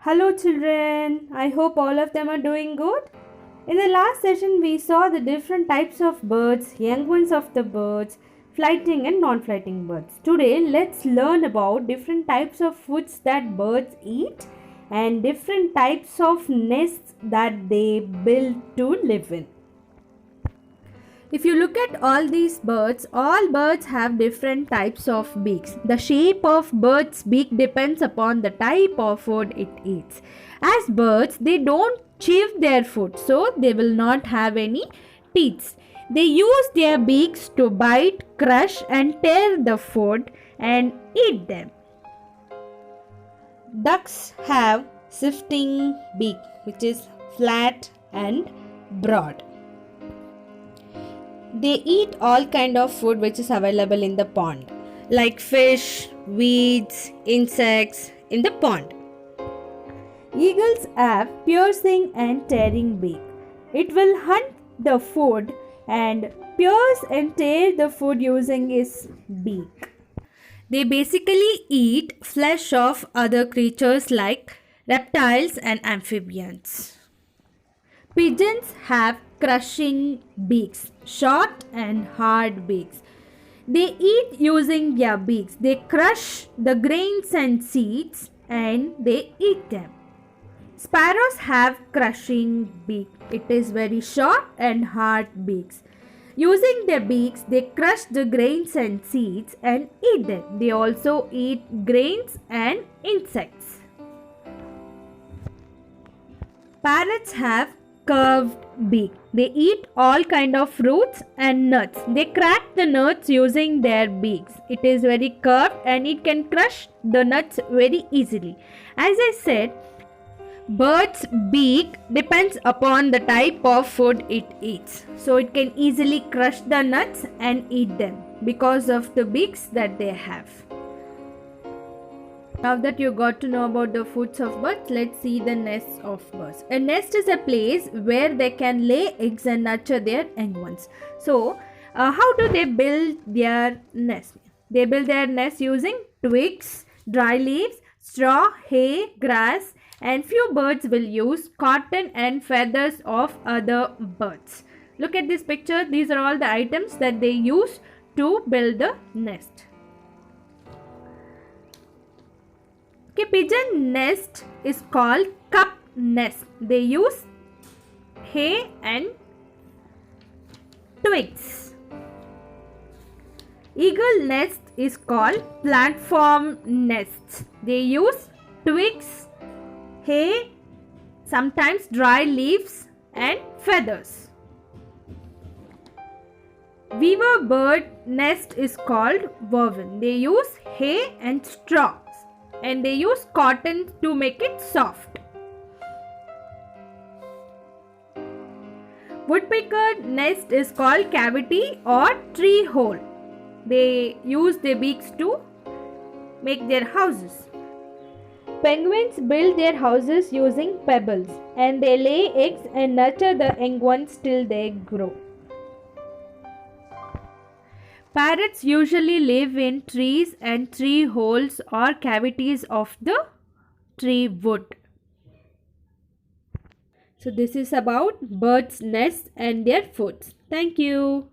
Hello children, I hope all of them are doing good. In the last session we saw the different types of birds, young ones of the birds, flighting and non-flighting birds. Today let's learn about different types of foods that birds eat and different types of nests that they build to live in. If you look at all birds have different types of beaks. The shape of bird's beak depends upon the type of food it eats. As birds, they don't chew their food, so they will not have any teeth. They use their beaks to bite, crush and tear the food and eat them. Ducks have shifting beak, which is flat and broad. They eat all kind of food which is available in the pond, like fish, weeds, insects in the pond. Eagles have piercing and tearing beak. It will hunt the food and pierce and tear the food using its beak. They basically eat flesh of other creatures like reptiles and amphibians. Pigeons have crushing beaks, short and hard beaks. They eat using their beaks. They crush the grains and seeds and they eat them. Sparrows have crushing beak. It is very short and hard beaks. Using their beaks, they crush the grains and seeds and eat them. They also eat grains and insects. Parrots have curved beak. They eat all kind of fruits and nuts. They crack the nuts using their beaks. It is very curved and it can crush the nuts very easily. As I said, bird's beak depends upon the type of food it eats. So it can easily crush the nuts and eat them because of the beaks that they have. Now that you got to know about the foods of birds, let's see the nests of birds. A nest is a place where they can lay eggs and nurture their young ones. So, how do they build their nest? They build their nest using twigs, dry leaves, straw, hay, grass, and few birds will use cotton and feathers of other birds. Look at this picture. These are all the items that they use to build the nest. Okay, pigeon nest is called cup nest. They use hay and twigs. Eagle nest is called platform nests. They use twigs, hay, sometimes dry leaves and feathers. Weaver bird nest is called woven. They use hay and straw. And they use cotton to make it soft. Woodpecker nest is called cavity or tree hole. They use their beaks to make their houses. Penguins build their houses using pebbles and they lay eggs and nurture the young ones till they grow. Parrots usually live in trees and tree holes or cavities of the tree wood. So this is about birds' nests and their foods. Thank you.